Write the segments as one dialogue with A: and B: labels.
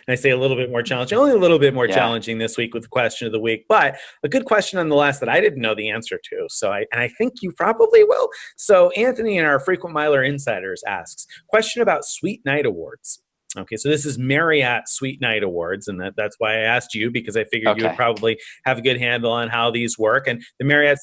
A: And I say a little bit more challenging, only a little bit more
B: Yeah.
A: challenging this week with the question of the week, but a good question nonetheless that I didn't know the answer to. And I think you probably will. So Anthony in our frequent Miler Insiders asks, question about Suite Night Awards. Okay, so this is Marriott Suite Night Awards, and that's why I asked you, because I figured you would
B: Okay.
A: probably have a good handle on how these work. And the Marriott,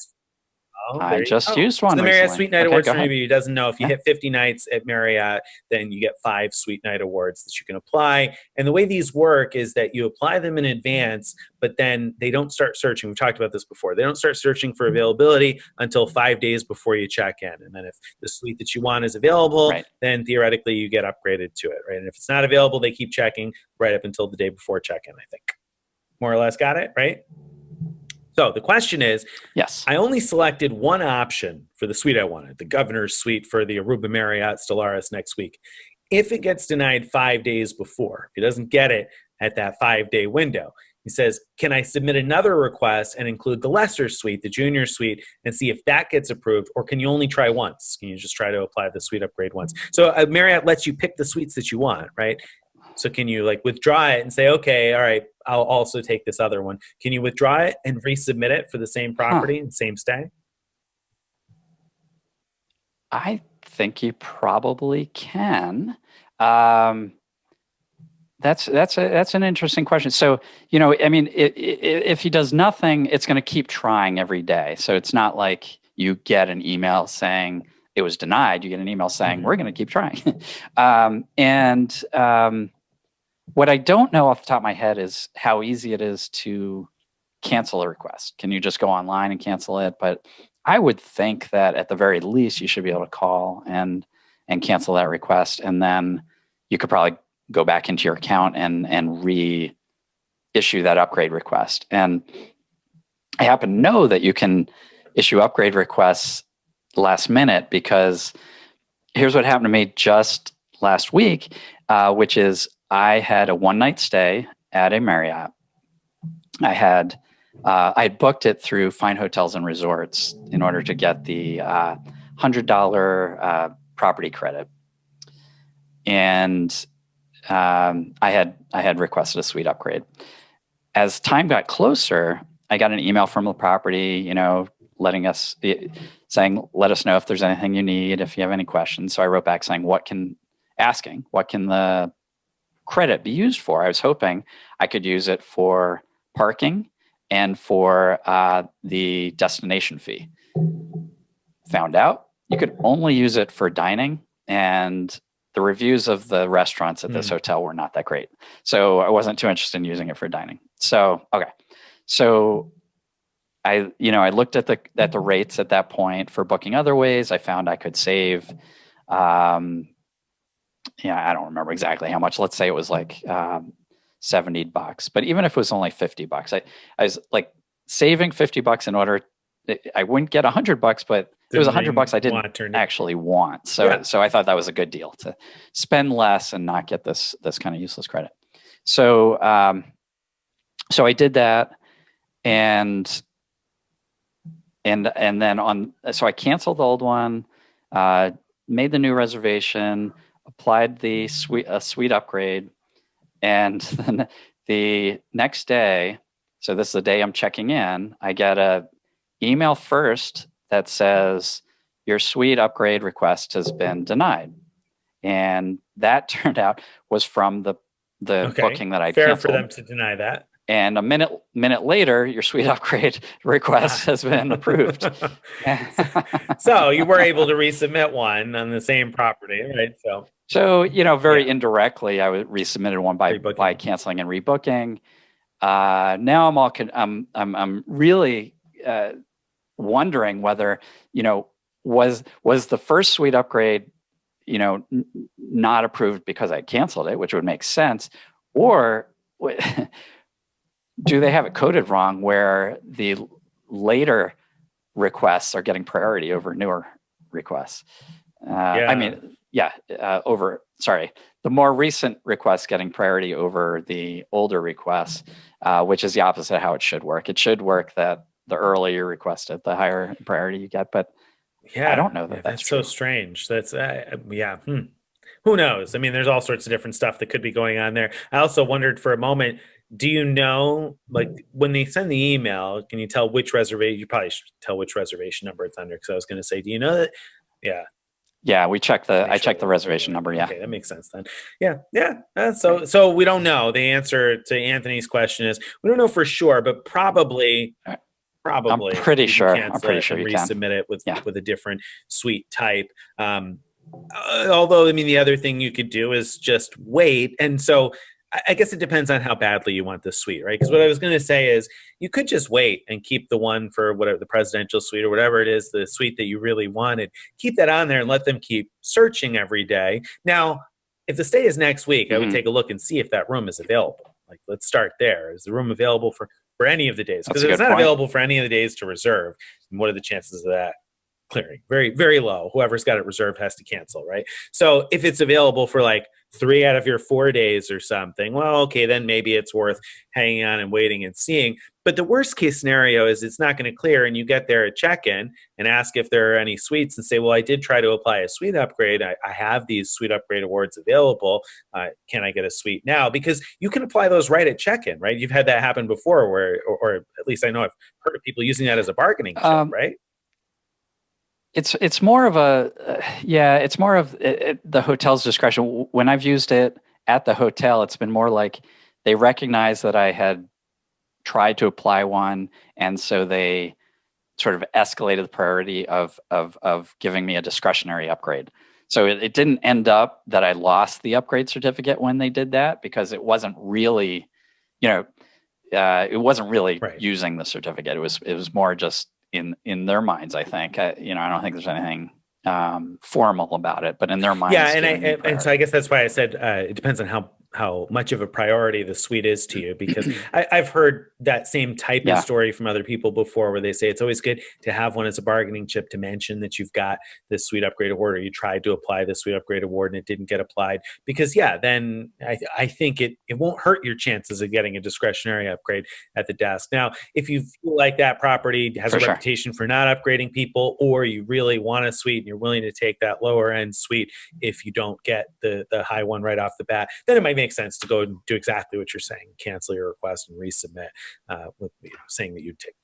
A: oh,
B: I
A: there you
B: just
A: go.
B: used
A: So
B: one
A: the Marriott
B: recently.
A: Suite Night
B: Okay,
A: Awards,
B: go
A: for
B: ahead.
A: anybody who doesn't know, if you
B: Yeah.
A: hit 50 nights at Marriott, then you get 5 Suite Night Awards that you can apply. And the way these work is that you apply them in advance, but then they don't start searching. We've talked about this before. They don't start searching for availability until 5 days before you check in. And then if the suite that you want is available,
B: Right.
A: then theoretically you get upgraded to it, right? And if it's not available, they keep checking right up until the day before check-in, I think. More or less got it, right? So the question is,
B: Yes.
A: I only selected one option for the suite I wanted, the governor's suite for the Aruba Marriott Stellaris next week. If it gets denied 5 days before, if he doesn't get it at that 5-day window, he says, can I submit another request and include the lesser suite, the junior suite, and see if that gets approved? Or can you only try once? Can you just try to apply the suite upgrade once? So Marriott lets you pick the suites that you want, right? So can you like withdraw it and say, okay, all right, I'll also take this other one. Can you withdraw it and resubmit it for the same
B: Huh.
A: property and same stay?
B: I think you probably can. That's an interesting question. So, I mean, if he does nothing, it's going to keep trying every day. So it's not like you get an email saying it was denied. You get an email saying we're going to keep trying. What I don't know off the top of my head is how easy it is to cancel a request. Can you just go online and cancel it? But I would think that at the very least you should be able to call and cancel that request, and then you could probably go back into your account and reissue that upgrade request. And I happen to know that you can issue upgrade requests last minute, because here's what happened to me just last week, which is I had a one-night stay at a Marriott. I had booked it through Fine Hotels and Resorts in order to get the $100 property credit, and I had requested a suite upgrade. As time got closer, I got an email from the property, saying, let us know if there's anything you need, if you have any questions. So I wrote back saying, what can the credit be used for? I was hoping I could use it for parking and for the destination fee. Found out you could only use it for dining, and the reviews of the restaurants at this hotel were not that great. So I wasn't too interested in using it for dining. So, okay. So I looked at the rates at that point for booking other ways. I found I could save, I don't remember exactly how much. Let's say it was like $70, but even if it was only $50, I was like saving $50 in order. I wouldn't get $100, but it was $100 I didn't actually want. So I thought that was a good deal to spend less and not get this kind of useless credit. So so I did that, and then so I canceled the old one, made the new reservation, applied the suite upgrade, and then the next day, so this is the day I'm checking in, I get a email first that says your suite upgrade request has been denied, and that turned out was from the booking that I canceled.
A: Fair for them to deny that.
B: And a minute later, your suite upgrade request has been approved.
A: So you were able to resubmit one on the same property, right?
B: So very indirectly, I resubmitted one by canceling and rebooking. Now I'm really wondering whether was the first suite upgrade not approved because I canceled it, which would make sense, or do they have it coded wrong where the later requests are getting priority over newer requests? The more recent requests getting priority over the older requests, which is the opposite of how it should work. It should work that the earlier you request it, the higher priority you get. But I don't know that's true.
A: So strange. That's who knows? I mean, there's all sorts of different stuff that could be going on there. I also wondered for a moment, do you know, like when they send the email, can you tell which reservation? You probably should tell which reservation number it's under, because I was going to say, do you know that? Yeah.
B: Yeah, I check
A: Sure
B: the reservation number. Yeah.
A: Okay, that makes sense then. Yeah. So we don't know. The answer to Anthony's question is we don't know for sure, but probably
B: I'm pretty sure you
A: resubmit it with
B: Yeah.
A: with a different suite type. Although, I mean, the other thing you could do is just wait. And so I guess it depends on how badly you want the suite, right? Because what I was going to say is you could just wait and keep the one for whatever, the presidential suite or whatever it is, the suite that you really wanted, keep that on there and let them keep searching every day. Now, if the stay is next week, I would take a look and see if that room is available. Like, let's start there. Is the room available for any of the days? Because if it's not available for any of the days to reserve, what are the chances of that clearing? Very, very low. Whoever's got it reserved has to cancel, right? So if it's available for like 3 out of your 4 days or something, well, okay, then maybe it's worth hanging on and waiting and seeing. But the worst case scenario is it's not going to clear, and you get there at check-in and ask if there are any suites and say, well, I did try to apply a suite upgrade. I have these suite upgrade awards available. Can I get a suite now? Because you can apply those right at check-in, right? You've had that happen before, where, or at least I know I've heard of people using that as a bargaining chip, right?
B: It's more of the hotel's discretion. When I've used it at the hotel, it's been more like they recognize that I had tried to apply one, and so they sort of escalated the priority of giving me a discretionary upgrade. So it didn't end up that I lost the upgrade certificate when they did that, because it wasn't really, using the certificate. It was more just in their minds, I think. I don't think there's anything formal about it, but in their minds.
A: Yeah, and so I guess that's why I said it depends on how much of a priority the suite is to you, because I've heard that same type of story from other people before, where they say it's always good to have one as a bargaining chip to mention that you've got this suite upgrade award, or you tried to apply the suite upgrade award and it didn't get applied, because then I think it won't hurt your chances of getting a discretionary upgrade at the desk. Now, if you feel like that property has a reputation for not upgrading people, or you really want a suite and you're willing to take that lower end suite if you don't get the high one right off the bat, then it might make sense to go and do exactly what you're saying, cancel your request and resubmit with saying that you'd take.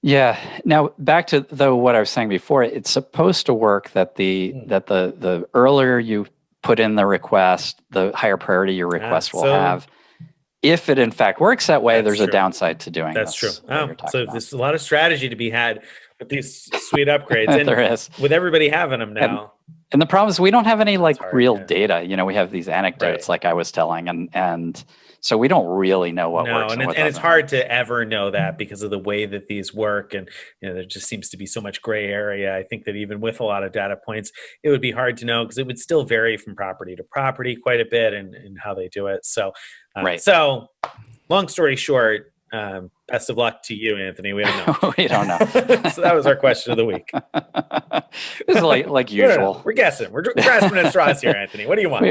B: Yeah. Now back to what I was saying before, it's supposed to work that the earlier you put in the request, the higher priority your request will have. If it in fact works that way, there's a downside to doing
A: that's
B: this.
A: That's true. So there's a lot of strategy to be had with these suite upgrades. And
B: there is.
A: With everybody having them now.
B: And the problem is we don't have any real data. We have these anecdotes like I was telling, and so we don't really know what works. And
A: it's hard to ever know that because of the way that these work, and there just seems to be so much gray area. I think that even with a lot of data points, it would be hard to know, because it would still vary from property to property quite a bit in how they do it. So, So long story short, best of luck to you, Anthony. We don't know.
B: We don't know.
A: So that was our question of the week.
B: It's like usual.
A: We're guessing. We're grasping at straws here, Anthony. What do you want?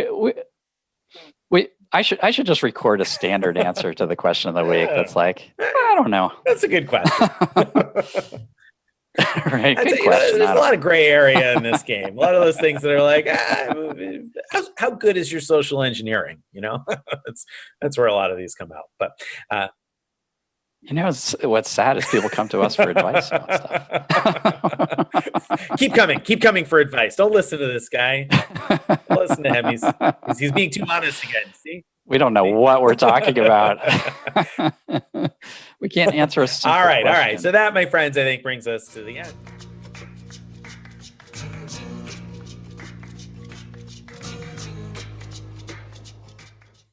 B: I should just record a standard answer to the question of the week. That's like, I don't know.
A: That's a good question.
B: Right. Good question.
A: There's a lot of gray area in this game. A lot of those things that are like, how good is your social engineering? That's where a lot of these come out. But
B: what's sad is people come to us for advice about stuff.
A: Keep coming for advice. Don't listen to this guy. Don't listen to him. He's being too honest again. See?
B: We don't know what we're talking about. We can't answer a simple question.
A: All right. So that, my friends, I think brings us to the end.